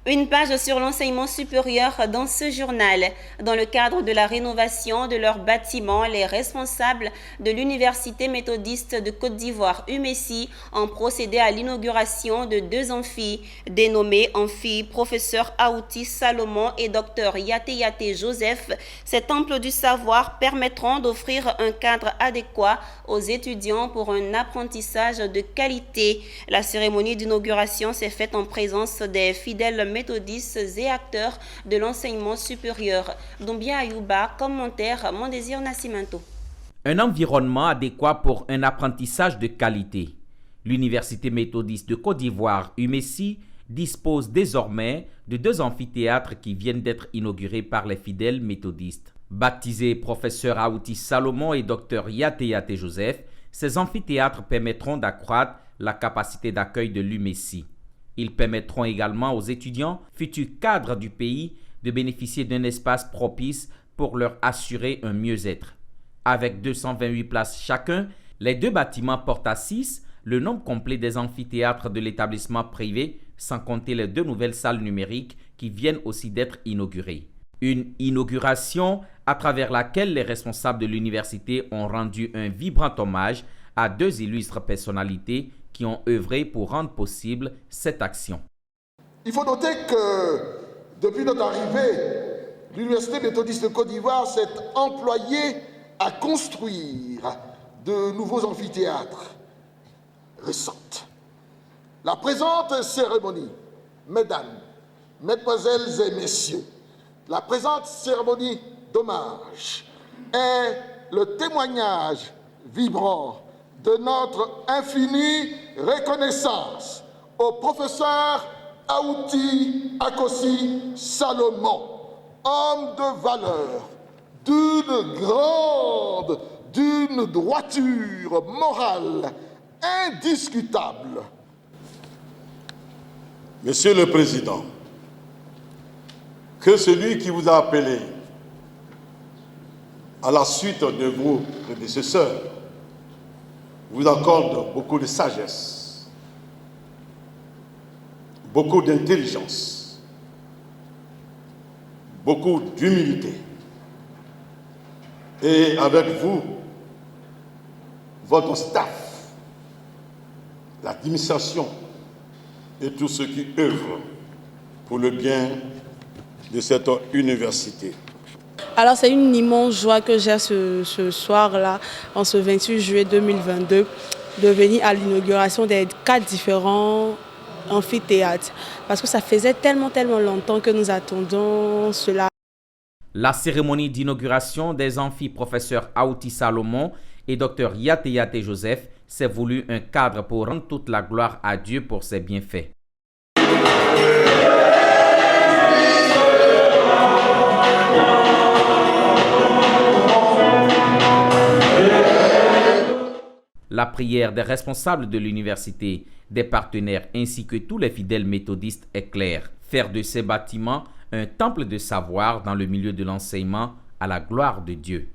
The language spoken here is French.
Une page sur l'enseignement supérieur dans ce journal. Dans le cadre de la rénovation de leur bâtiment, les responsables de l'Université méthodiste de Côte d'Ivoire, UMESI, ont procédé à l'inauguration de 2 amphis, dénommés amphis Professeur Aouti Salomon et Dr Yaté Joseph. Ces temples du savoir permettront d'offrir un cadre adéquat aux étudiants pour un apprentissage de qualité. La cérémonie d'inauguration s'est faite en présence des fidèles méthodistes et acteurs de l'enseignement supérieur. Doumbia Ayouba, commentaire Mon Désir Nascimento. Un environnement adéquat pour un apprentissage de qualité. L'Université méthodiste de Côte d'Ivoire, UMESI, dispose désormais de 2 amphithéâtres qui viennent d'être inaugurés par les fidèles méthodistes. Baptisés Professeur Aouti Salomon et Dr Yaté Joseph, ces amphithéâtres permettront d'accroître la capacité d'accueil de l'UMESI. Ils permettront également aux étudiants, futurs cadres du pays, de bénéficier d'un espace propice pour leur assurer un mieux-être. Avec 228 places chacun, les 2 bâtiments portent à 6 le nombre complet des amphithéâtres de l'établissement privé, sans compter les 2 nouvelles salles numériques qui viennent aussi d'être inaugurées. Une inauguration à travers laquelle les responsables de l'université ont rendu un vibrant hommage à 2 illustres personnalités qui ont œuvré pour rendre possible cette action. Il faut noter que depuis notre arrivée, l'Université méthodiste de Côte d'Ivoire s'est employée à construire de nouveaux amphithéâtres récents. La présente cérémonie, mesdames, mesdemoiselles et messieurs, la présente cérémonie d'hommage est le témoignage vibrant de notre infinie reconnaissance au professeur Aouti Akosi Salomon, homme de valeur, d'une droiture morale indiscutable. Monsieur le Président, que celui qui vous a appelé à la suite de vos prédécesseurs vous accorde beaucoup de sagesse, beaucoup d'intelligence, beaucoup d'humilité. Et avec vous, votre staff, l'administration et tous ceux qui œuvrent pour le bien de cette université. Alors c'est une immense joie que j'ai ce soir-là, en ce 28 juillet 2022, de venir à l'inauguration des 4 différents amphithéâtres. Parce que ça faisait tellement longtemps que nous attendons cela. La cérémonie d'inauguration des amphis Professeur Aouti Salomon et Dr Yaté Joseph s'est voulu un cadre pour rendre toute la gloire à Dieu pour ses bienfaits. La prière des responsables de l'université, des partenaires ainsi que tous les fidèles méthodistes est claire. Faire de ces bâtiments un temple de savoir dans le milieu de l'enseignement à la gloire de Dieu.